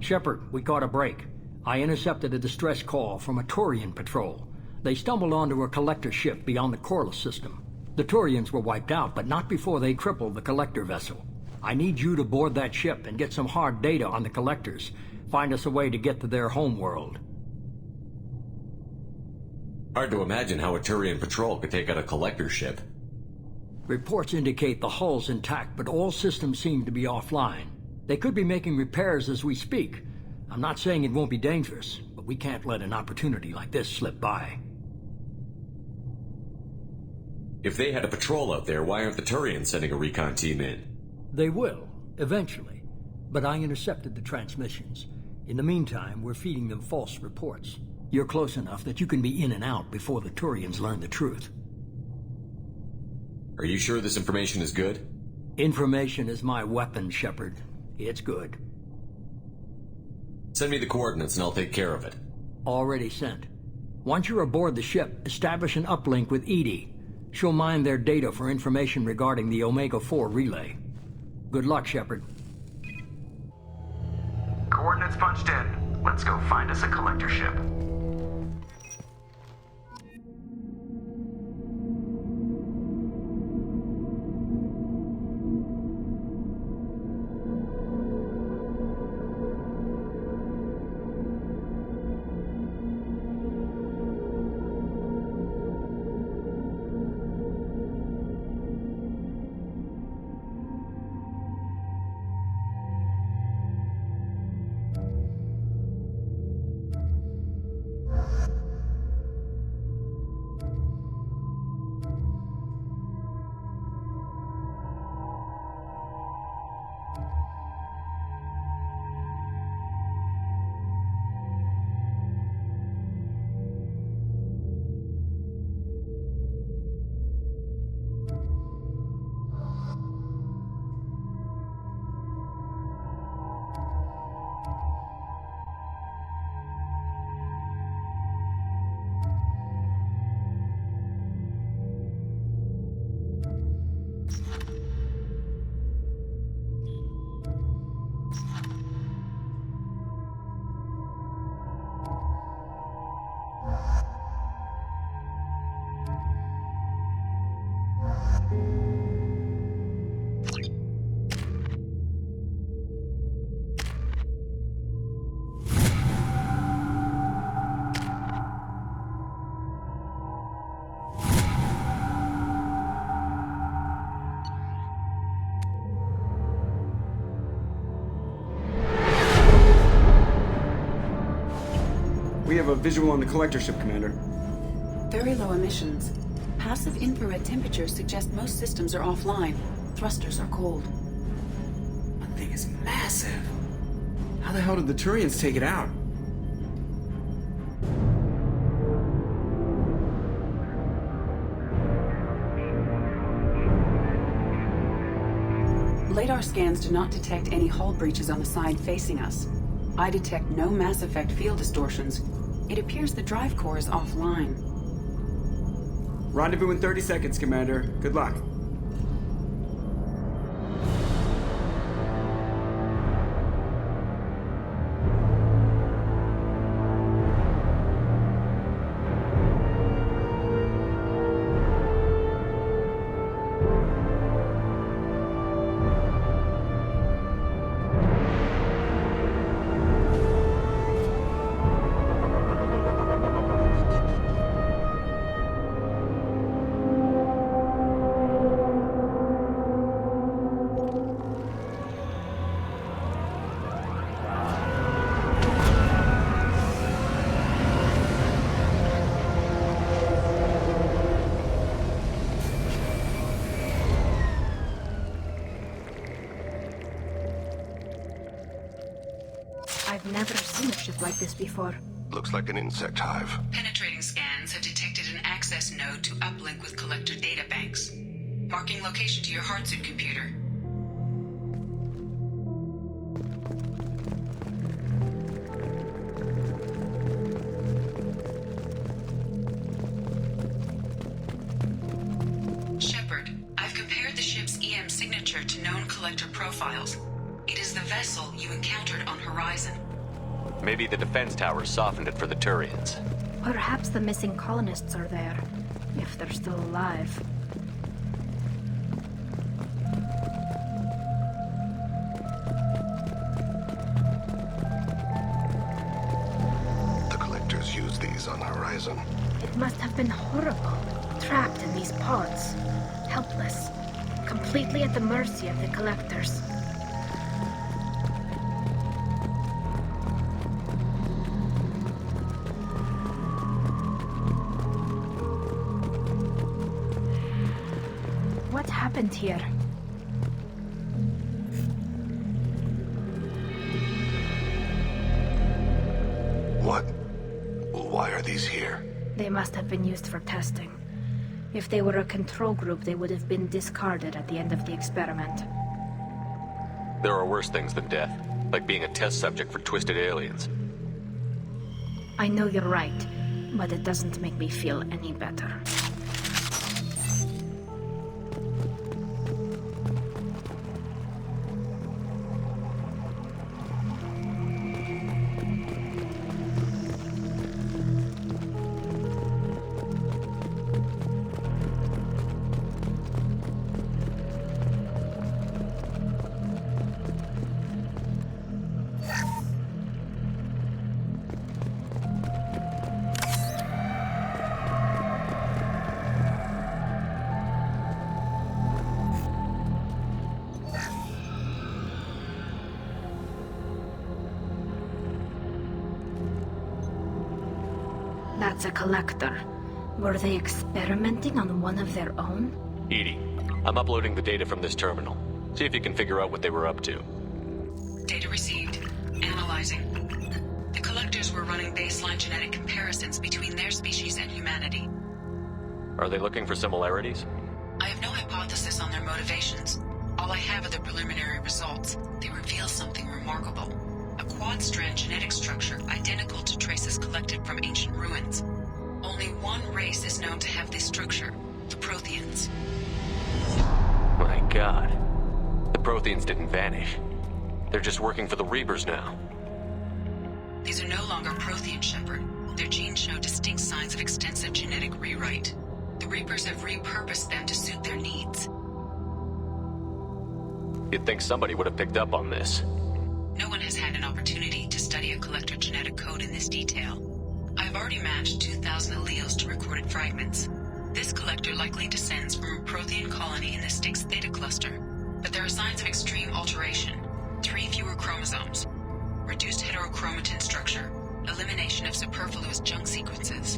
Shepard, we caught a break. I intercepted a distress call from a Turian patrol. They stumbled onto a collector ship beyond the Corliss system. The Turians were wiped out, but not before they crippled the collector vessel. I need you to board that ship and get some hard data on the collectors. Find us a way to get to their homeworld. Hard to imagine how a Turian patrol could take out a collector ship. Reports indicate the hull's intact, but all systems seem to be offline. They could be making repairs as we speak. I'm not saying it won't be dangerous, but we can't let an opportunity like this slip by. If they had a patrol out there, why aren't the Turians sending a recon team in? They will, eventually. But I intercepted the transmissions. In the meantime, we're feeding them false reports. You're close enough that you can be in and out before the Turians learn the truth. Are you sure this information is good? Information is my weapon, Shepard. It's good. Send me the coordinates and I'll take care of it. Already sent. Once you're aboard the ship, establish an uplink with Edie. She'll mine their data for information regarding the Omega-4 relay. Good luck, Shepard. Coordinates punched in. Let's go find us a collector ship. We have a visual on the collector ship, Commander. Very low emissions. Passive infrared temperatures suggest most systems are offline. Thrusters are cold. That thing is massive. How the hell did the Turians take it out? Radar scans do not detect any hull breaches on the side facing us. I detect no mass effect field distortions. It appears the drive core is offline. Rendezvous in 30 seconds, Commander. Good luck. I've never seen a ship like this before. Looks like an insect hive. Penetrating scans have detected an access node to uplink with collector databanks. Marking location to your hardsuit computer. Shepard, I've compared the ship's EM signature to known collector profiles. It is the vessel you encountered on Horizon. Maybe the defense towers softened it for the Turians. Perhaps the missing colonists are there, if they're still alive. The collectors use these on the horizon. It must have been horrible, trapped in these pods, helpless, completely at the mercy of the collectors. What happened here? What? Why are these here? They must have been used for testing. If they were a control group, they would have been discarded at the end of the experiment. There are worse things than death, like being a test subject for twisted aliens. I know you're right, but it doesn't make me feel any better. That's a collector. Were they experimenting on one of their own? Edie, I'm uploading the data from this terminal. See if you can figure out what they were up to. Data received. Analyzing. The collectors were running baseline genetic comparisons between their species and humanity. Are they looking for similarities? I have no hypothesis on their motivations. All I have are the preliminary results. They reveal something remarkable. A quad-strand genetic structure identical to traces collected from ancient ruins. Only one race is known to have this structure, the Protheans. My god. The Protheans didn't vanish. They're just working for the Reapers now. These are no longer Prothean, Shepard. Their genes show distinct signs of extensive genetic rewrite. The Reapers have repurposed them to suit their needs. You'd think somebody would have picked up on this. No one has had an opportunity to study a collector genetic code in this detail. I have already matched 2,000 alleles to recorded fragments. This collector likely descends from a Prothean colony in the Styx Theta cluster, but there are signs of extreme alteration. 3 fewer chromosomes, reduced heterochromatin structure, elimination of superfluous junk sequences.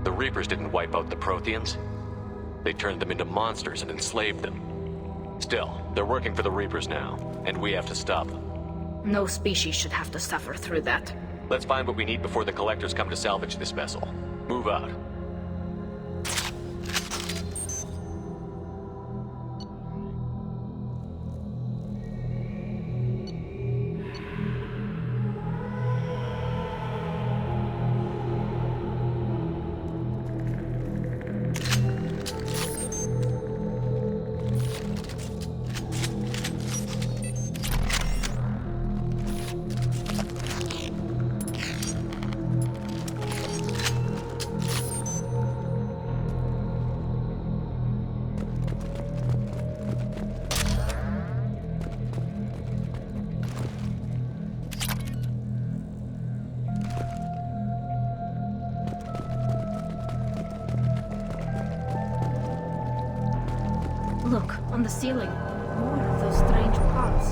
The Reapers didn't wipe out the Protheans. They turned them into monsters and enslaved them. Still, they're working for the Reapers now, and we have to stop them. No species should have to suffer through that. Let's find what we need before the collectors come to salvage this vessel. Move out. Look, on the ceiling. More of those strange pods.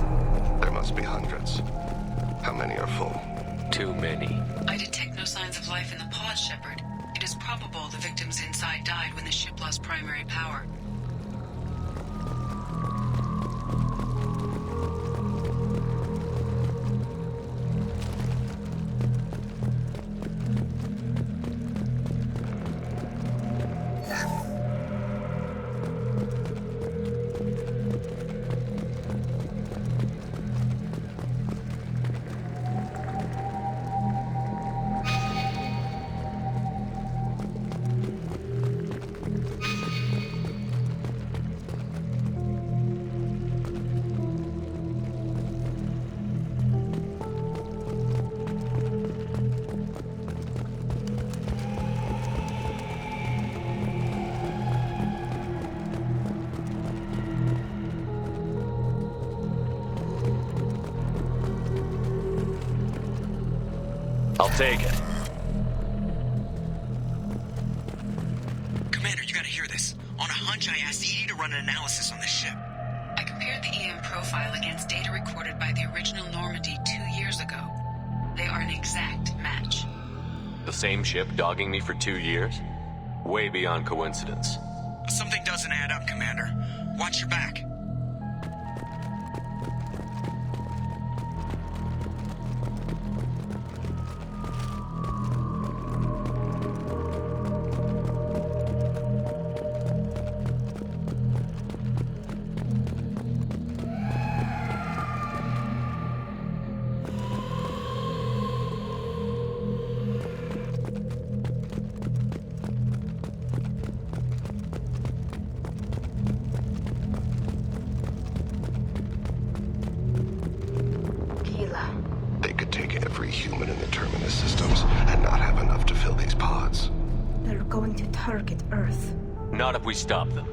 There must be hundreds. How many are full? Too many. I detect no signs of life in the pod, Shepard. It is probable the victims inside died when the ship lost primary power. I'll take it. Commander, you gotta hear this. On a hunch, I asked Edie to run an analysis on this ship. I compared the EM profile against data recorded by the original Normandy 2 years ago. They are an exact match. The same ship dogging me for 2 years? Way beyond coincidence. Something doesn't add up, Commander. Watch your back. They could take every human in the Terminus systems and not have enough to fill these pods. They're going to target Earth. Not if we stop them.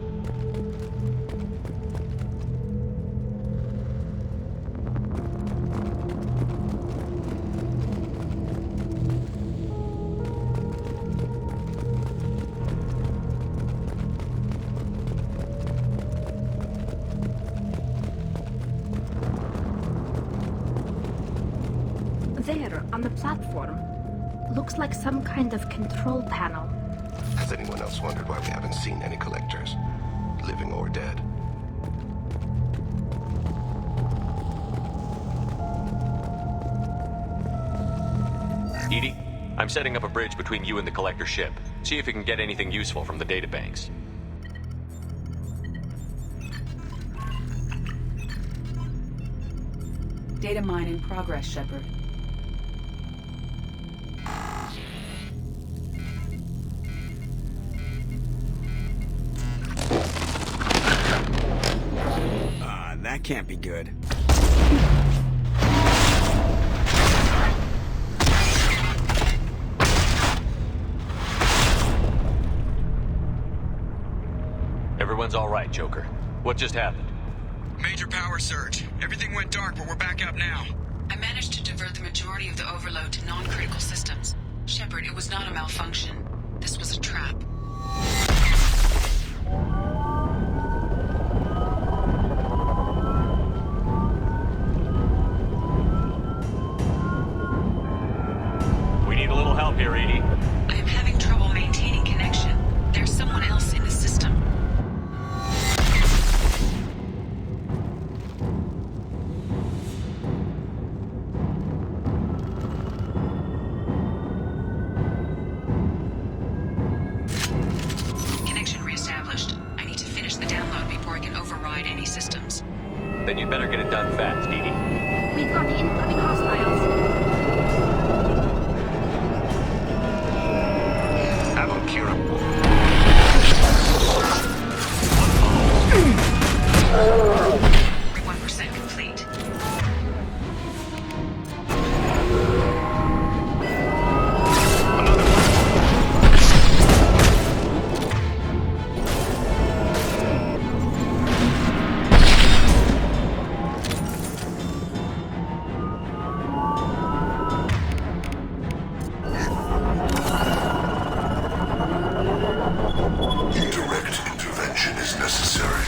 There, on the platform. Looks like some kind of control panel. Has anyone else wondered why we haven't seen any collectors? Living or dead? Edie, I'm setting up a bridge between you and the collector ship. See if you can get anything useful from the databanks. Data mine in progress, Shepard. That can't be good. Everyone's all right, Joker. What just happened? Major power surge. Everything went dark, but we're back up now. I managed to divert the majority of the overload to non-critical systems. Shepard, it was not a malfunction. This was a trap. We need a little help here, Edie. I am having trouble maintaining connection. There's someone else in the system. Connection reestablished. I need to finish the download before I can override any systems. Then you'd better get it done fast, Edie. We've got incoming hostiles. Have them cure him. 1% complete. Direct intervention is necessary.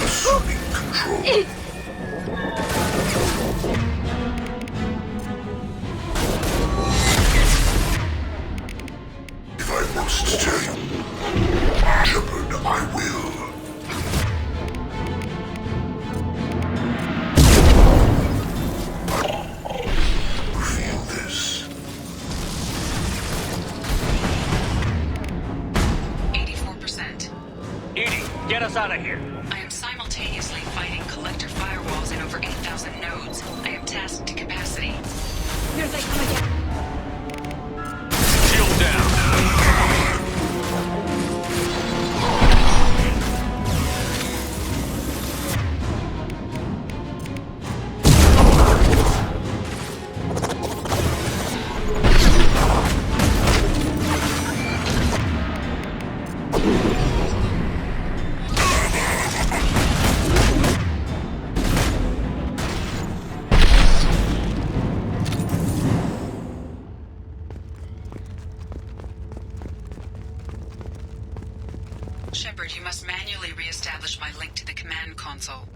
Assuming control. If I must tell you, Shepard, I will. Feel this. 84%. Edie, get us out of here. I am simultaneously fighting collector firewalls in over 8,000 nodes. I am tasked to capacity. Here they come again. Shield down. establish my link to the command console.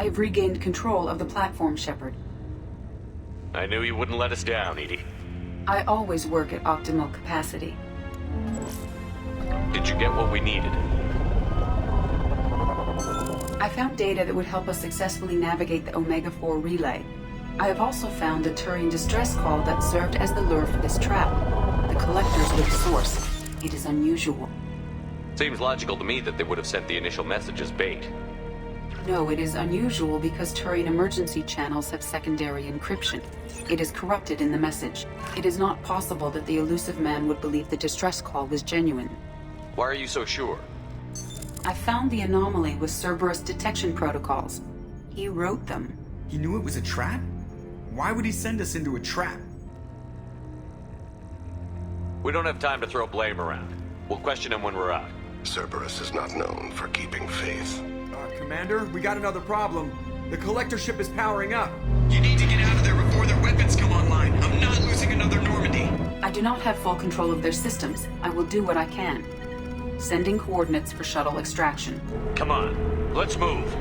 I have regained control of the platform, Shepard. I knew you wouldn't let us down, Edie. I always work at optimal capacity. Did you get what we needed? I found data that would help us successfully navigate the Omega-4 relay. I have also found the Turian distress call that served as the lure for this trap. The Collector's with source. It is unusual. Seems logical to me that they would have sent the initial message as bait. No, it is unusual because Turian emergency channels have secondary encryption. It is corrupted in the message. It is not possible that the elusive man would believe the distress call was genuine. Why are you so sure? I found the anomaly with Cerberus detection protocols. He wrote them. He knew it was a trap? Why would he send us into a trap? We don't have time to throw blame around. We'll question him when we're out. Cerberus is not known for keeping faith. Commander, we got another problem. The Collector ship is powering up. You need to get out of there before their weapons come online. I'm not losing another Normandy. I do not have full control of their systems. I will do what I can. Sending coordinates for shuttle extraction. Come on, let's move.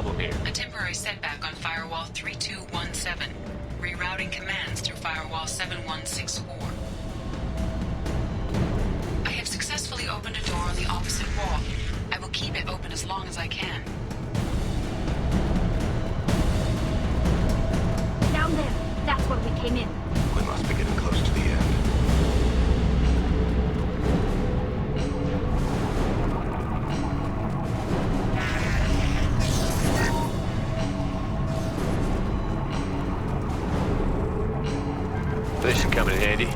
problem here? A temporary setback on Firewall 3217. Rerouting commands through Firewall 7164. I have successfully opened a door on the opposite wall. I will keep it open as long as I can. Down there. That's where we came in. We must be getting close to the end. This should come in handy. We've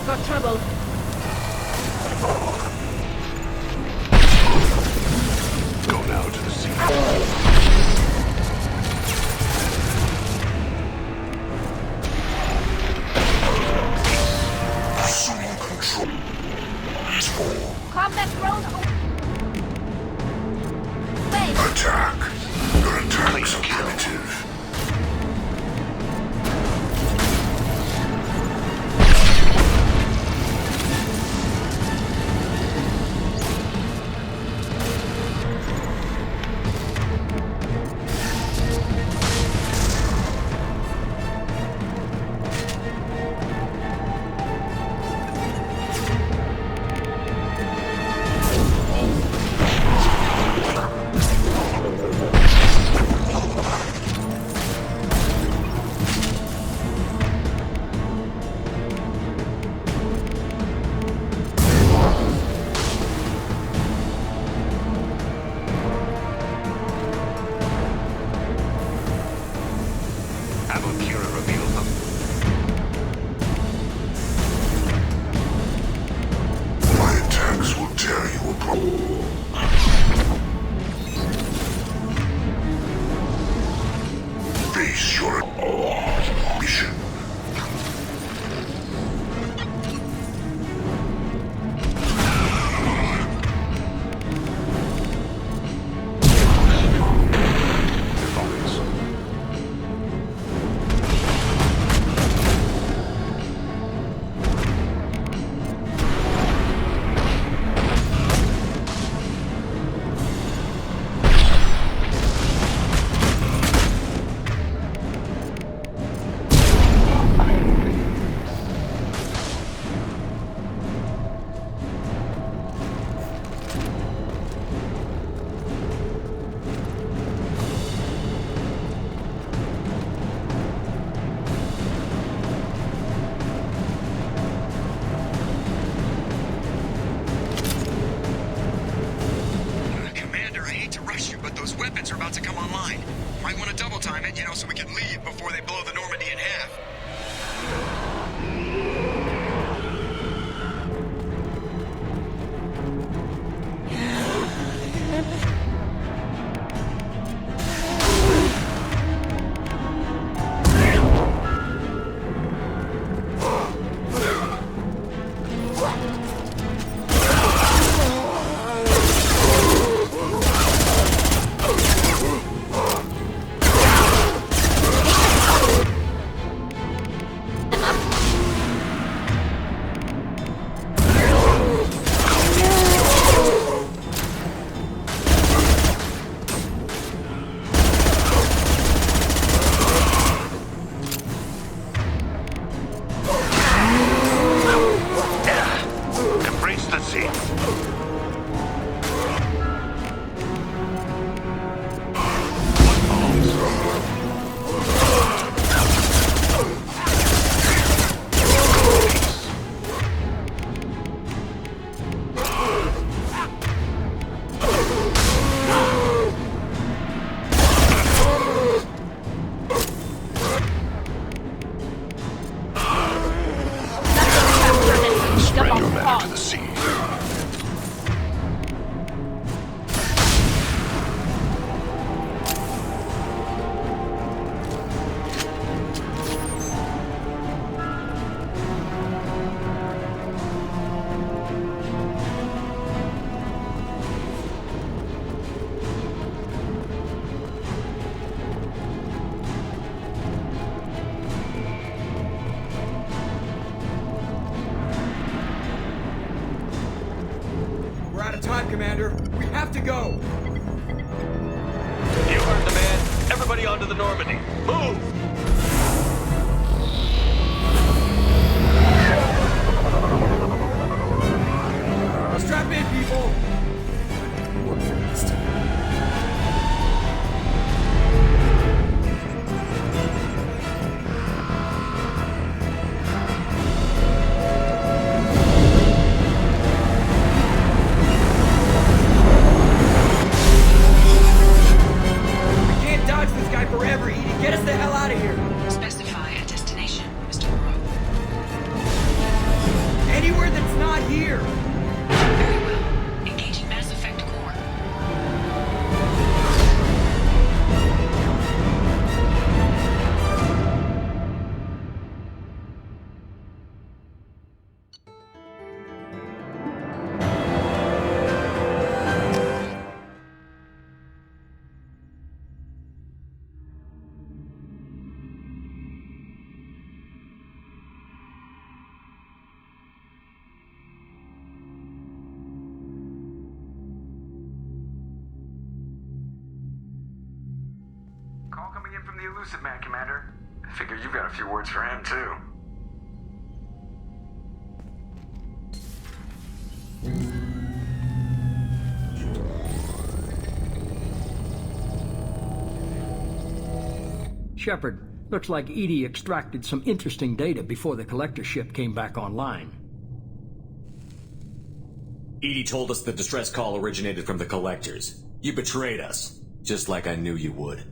got trouble. Go now to the sea. Combat drone. Wait. Attack. Your attacks are primitive. So we can leave before they blow the Normandy in half. go? You heard the man. Everybody onto the Normandy. Move! Strap in, people! Forever, Edie. Get us the hell out of here. Specify a destination, Mr. Moreau. Anywhere that's not here. Very well. Engaging Mass Effect core. Call coming in from the Elusive Man, Commander. I figure you've got a few words for him, too. Shepard, looks like Edie extracted some interesting data before the collector ship came back online. Edie told us the distress call originated from the collectors. You betrayed us, just like I knew you would.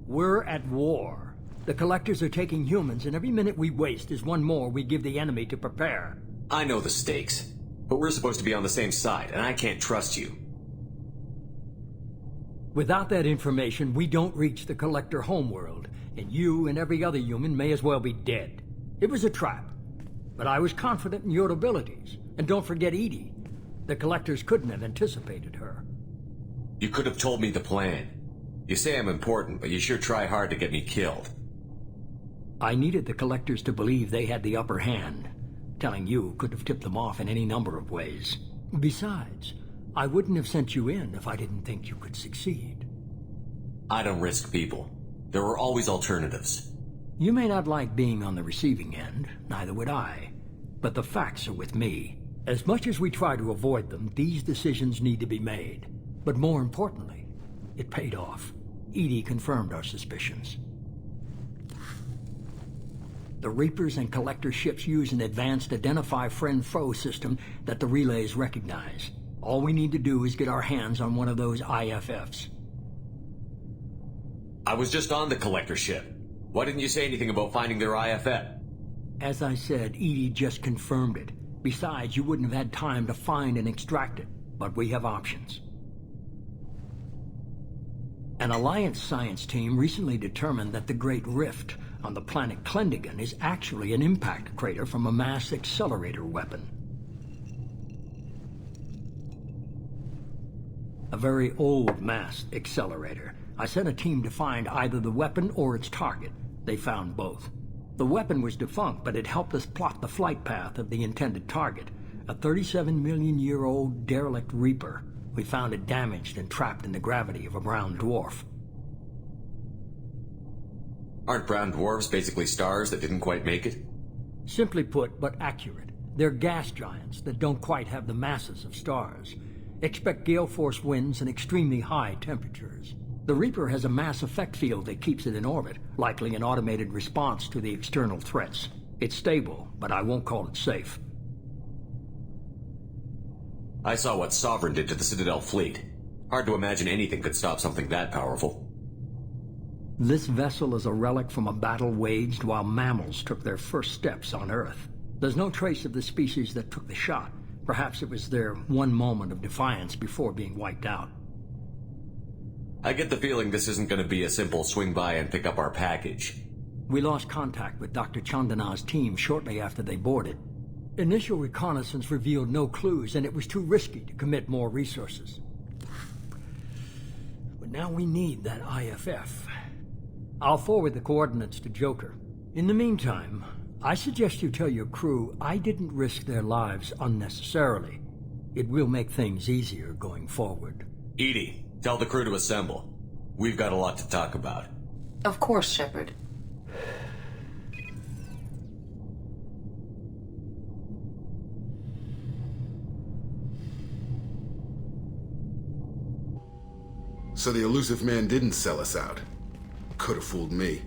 We're at war. The collectors are taking humans, and every minute we waste is one more we give the enemy to prepare. I know the stakes, but we're supposed to be on the same side, and I can't trust you. Without that information, we don't reach the collector homeworld, and you and every other human may as well be dead. It was a trap, but I was confident in your abilities. And don't forget Edie. The collectors couldn't have anticipated her. You could have told me the plan. You say I'm important, but you sure try hard to get me killed. I needed the collectors to believe they had the upper hand. Telling you could have tipped them off in any number of ways. Besides, I wouldn't have sent you in if I didn't think you could succeed. I don't risk people. There are always alternatives. You may not like being on the receiving end, neither would I. But the facts are with me. As much as we try to avoid them, these decisions need to be made. But more importantly, it paid off. Edie confirmed our suspicions. The Reapers and Collector ships use an advanced Identify Friend-Foe system that the relays recognize. All we need to do is get our hands on one of those IFFs. I was just on the Collector ship. Why didn't you say anything about finding their IFF? As I said, Edie just confirmed it. Besides, you wouldn't have had time to find and extract it. But we have options. An Alliance science team recently determined that the Great Rift on the planet Klendigan is actually an impact crater from a mass accelerator weapon. A very old mass accelerator. I sent a team to find either the weapon or its target. They found both. The weapon was defunct, but it helped us plot the flight path of the intended target, a 37-million-year-old derelict Reaper. We found it damaged and trapped in the gravity of a brown dwarf. Aren't brown dwarfs basically stars that didn't quite make it? Simply put, but accurate. They're gas giants that don't quite have the masses of stars. Expect gale force winds and extremely high temperatures. The Reaper has a mass effect field that keeps it in orbit, likely an automated response to the external threats. It's stable, but I won't call it safe. I saw what Sovereign did to the Citadel fleet. Hard to imagine anything could stop something that powerful. This vessel is a relic from a battle waged while mammals took their first steps on Earth. There's no trace of the species that took the shot. Perhaps it was their one moment of defiance before being wiped out. I get the feeling this isn't going to be a simple swing by and pick up our package. We lost contact with Dr. Chandana's team shortly after they boarded. Initial reconnaissance revealed no clues, and it was too risky to commit more resources. But now we need that IFF. I'll forward the coordinates to Joker. In the meantime, I suggest you tell your crew I didn't risk their lives unnecessarily. It will make things easier going forward. Edie, tell the crew to assemble. We've got a lot to talk about. Of course, Shepard. So the elusive man didn't sell us out. Could have fooled me.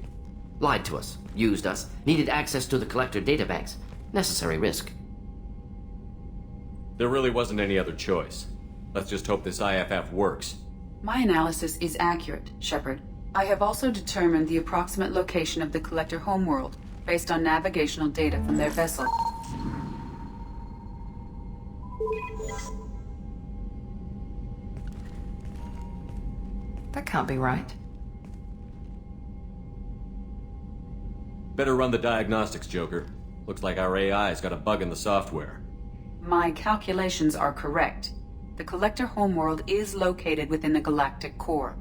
Lied to us, used us, needed access to the Collector databanks. Necessary risk. There really wasn't any other choice. Let's just hope this IFF works. My analysis is accurate, Shepard. I have also determined the approximate location of the Collector homeworld, based on navigational data from their vessel. That can't be right. Better run the diagnostics, Joker. Looks like our AI's got a bug in the software. My calculations are correct. The Collector homeworld is located within the galactic core.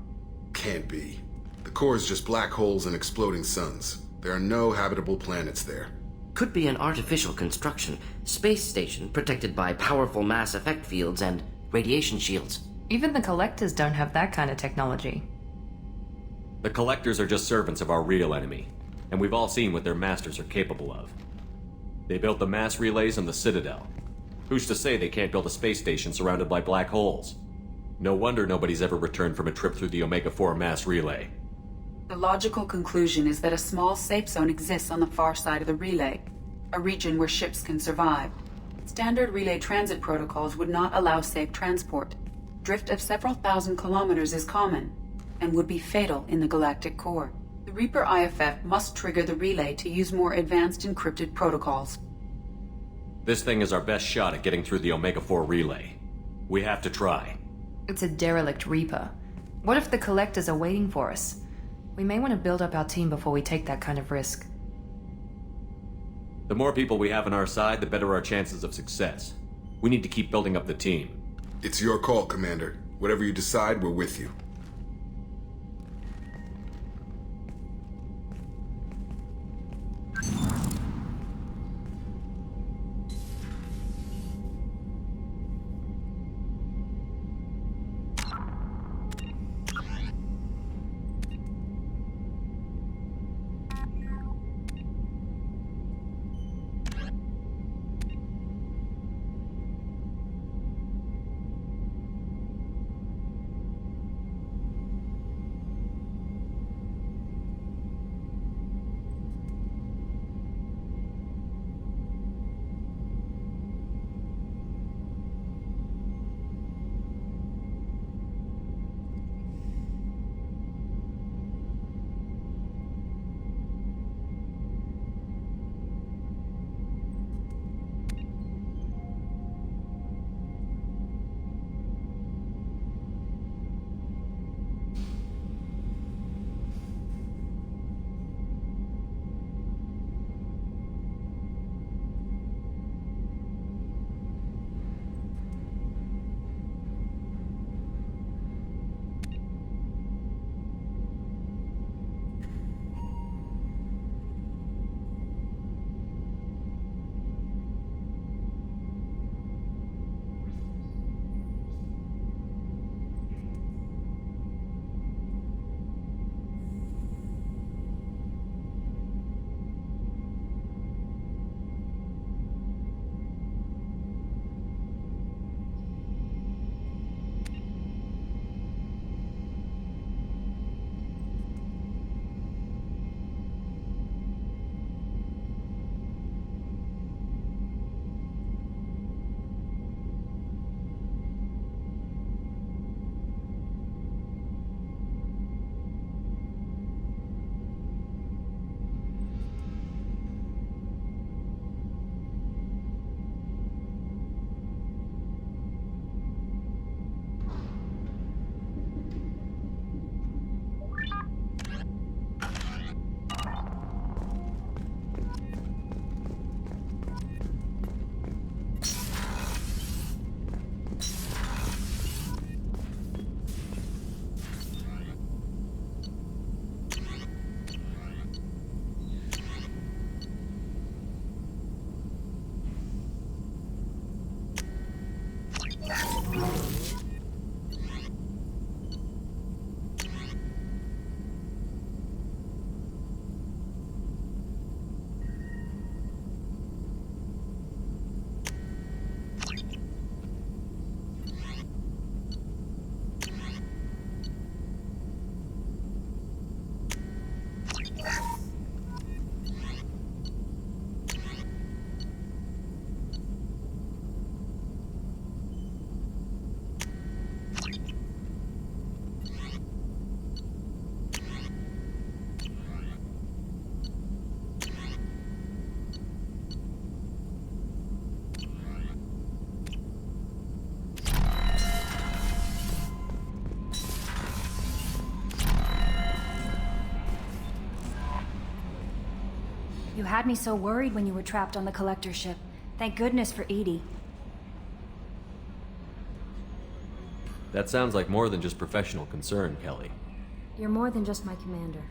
Can't be. The core is just black holes and exploding suns. There are no habitable planets there. Could be an artificial construction, space station protected by powerful mass effect fields and radiation shields. Even the Collectors don't have that kind of technology. The Collectors are just servants of our real enemy, and we've all seen what their masters are capable of. They built the mass relays on the Citadel. Who's to say they can't build a space station surrounded by black holes? No wonder nobody's ever returned from a trip through the Omega-4 mass relay. The logical conclusion is that a small safe zone exists on the far side of the relay, a region where ships can survive. Standard relay transit protocols would not allow safe transport. Drift of several thousand kilometers is common, and would be fatal in the galactic core. The Reaper IFF must trigger the relay to use more advanced encrypted protocols. This thing is our best shot at getting through the Omega-4 relay. We have to try. It's a derelict Reaper. What if the Collectors are waiting for us? We may want to build up our team before we take that kind of risk. The more people we have on our side, the better our chances of success. We need to keep building up the team. It's your call, Commander. Whatever you decide, we're with you. You had me so worried when you were trapped on the Collector ship. Thank goodness for Edie. That sounds like more than just professional concern, Kelly. You're more than just my commander.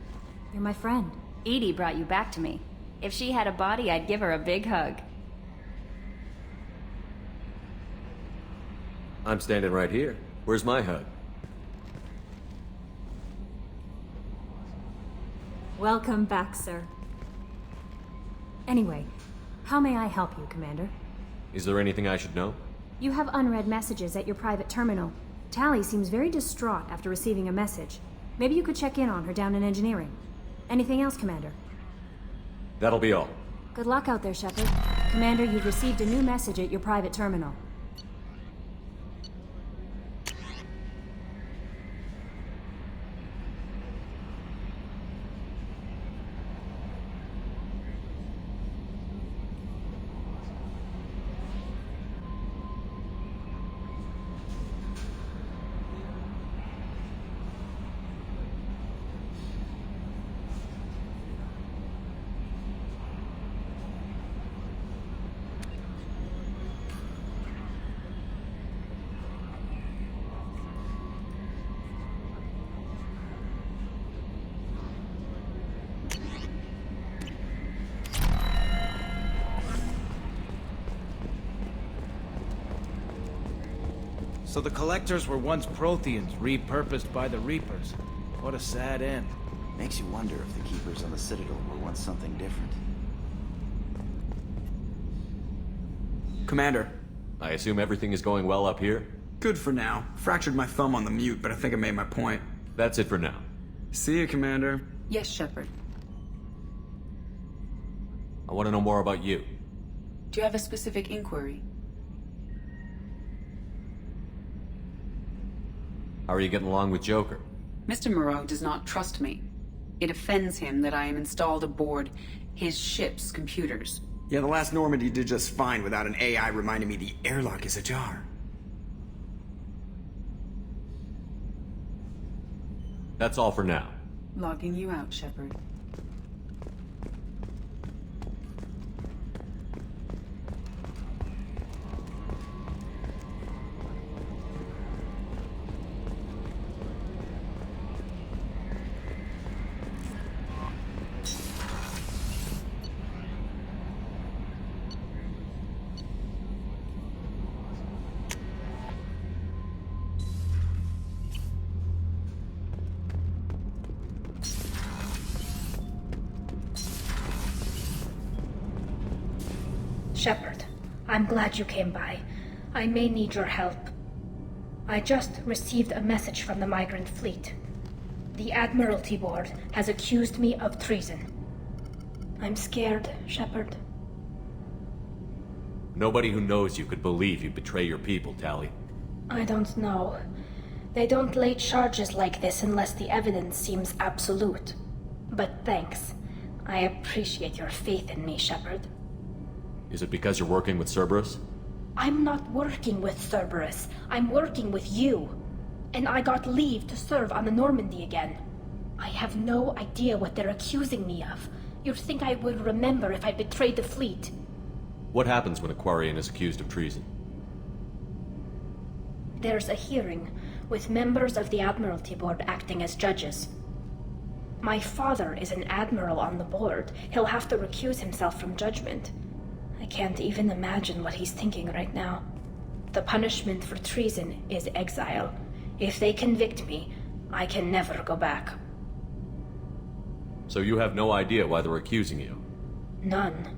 You're my friend. Edie brought you back to me. If she had a body, I'd give her a big hug. I'm standing right here. Where's my hug? Welcome back, sir. Anyway, how may I help you, Commander? Is there anything I should know? You have unread messages at your private terminal. Tally seems very distraught after receiving a message. Maybe you could check in on her down in engineering. Anything else, Commander? That'll be all. Good luck out there, Shepard. Commander, you've received a new message at your private terminal. So the Collectors were once Protheans, repurposed by the Reapers. What a sad end. Makes you wonder if the Keepers on the Citadel were once something different. Commander. I assume everything is going well up here? Good for now. Fractured my thumb on the mute, but I think I made my point. That's it for now. See you, Commander. Yes, Shepard. I want to know more about you. Do you have a specific inquiry? How are you getting along with Joker? Mr. Moreau does not trust me. It offends him that I am installed aboard his ship's computers. Yeah, the last Normandy did just fine without an AI reminding me the airlock is ajar. That's all for now. Logging you out, Shepard. Shepard, I'm glad you came by. I may need your help. I just received a message from the migrant fleet. The Admiralty Board has accused me of treason. I'm scared, Shepard. Nobody who knows you could believe you betray your people, Tally. I don't know. They don't lay charges like this unless the evidence seems absolute. But thanks. I appreciate your faith in me, Shepard. Is it because you're working with Cerberus? I'm not working with Cerberus. I'm working with you. And I got leave to serve on the Normandy again. I have no idea what they're accusing me of. You'd think I would remember if I betrayed the fleet. What happens when a Quarian is accused of treason? There's a hearing, with members of the Admiralty Board acting as judges. My father is an admiral on the board. He'll have to recuse himself from judgment. I can't even imagine what he's thinking right now. The punishment for treason is exile. If they convict me, I can never go back. So you have no idea why they're accusing you? None.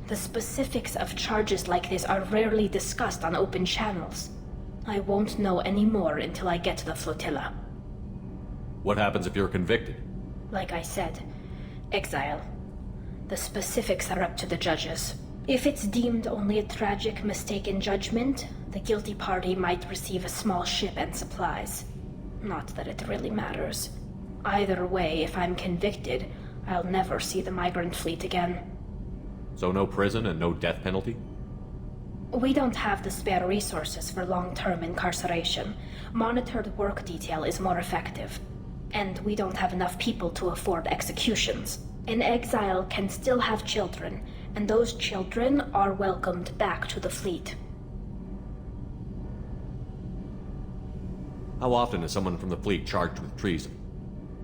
The specifics of charges like this are rarely discussed on open channels. I won't know any more until I get to the flotilla. What happens if you're convicted? Like I said, exile. The specifics are up to the judges. If it's deemed only a tragic mistake in judgment, the guilty party might receive a small ship and supplies. Not that it really matters. Either way, if I'm convicted, I'll never see the migrant fleet again. So no prison and no death penalty? We don't have the spare resources for long-term incarceration. Monitored work detail is more effective. And we don't have enough people to afford executions. An exile can still have children, and those children are welcomed back to the fleet. How often is someone from the fleet charged with treason?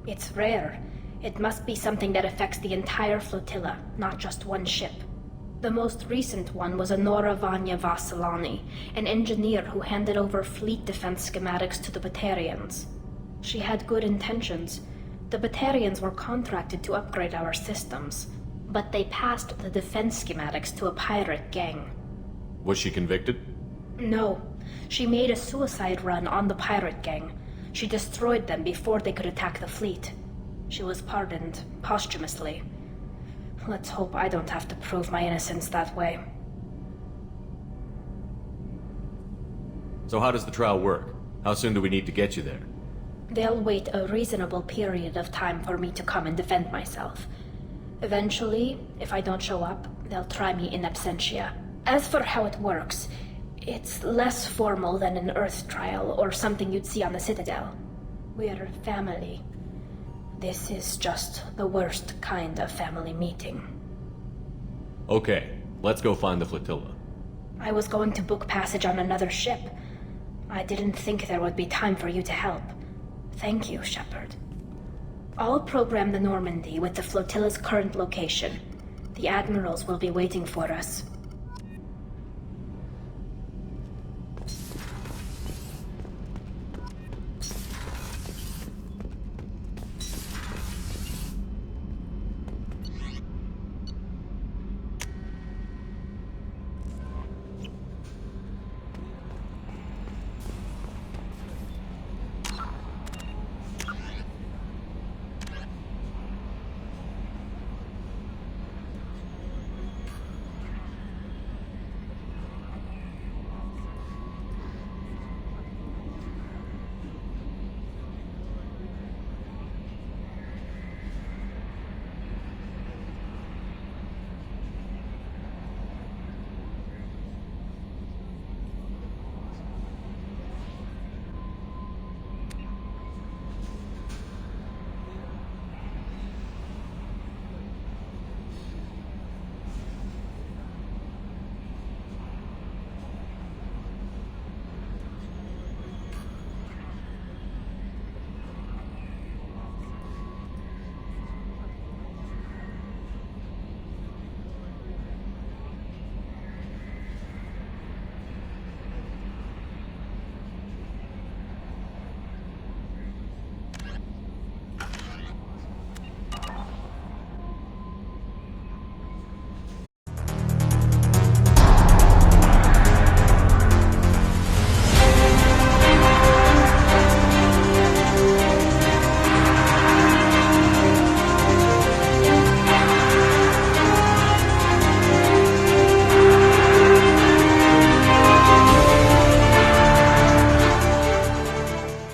It's rare. It must be something that affects the entire flotilla, not just one ship. The most recent one was Honora Vanya Vassilani, an engineer who handed over fleet defense schematics to the Batarians. She had good intentions. The Batarians were contracted to upgrade our systems, but they passed the defense schematics to a pirate gang. Was she convicted? No. She made a suicide run on the pirate gang. She destroyed them before they could attack the fleet. She was pardoned posthumously. Let's hope I don't have to prove my innocence that way. So how does the trial work? How soon do we need to get you there? They'll wait a reasonable period of time for me to come and defend myself. Eventually, if I don't show up, they'll try me in absentia. As for how it works, it's less formal than an Earth trial or something you'd see on the Citadel. We're family. This is just the worst kind of family meeting. Okay, let's go find the flotilla. I was going to book passage on another ship. I didn't think there would be time for you to help. Thank you, Shepard. I'll program the Normandy with the flotilla's current location. The admirals will be waiting for us.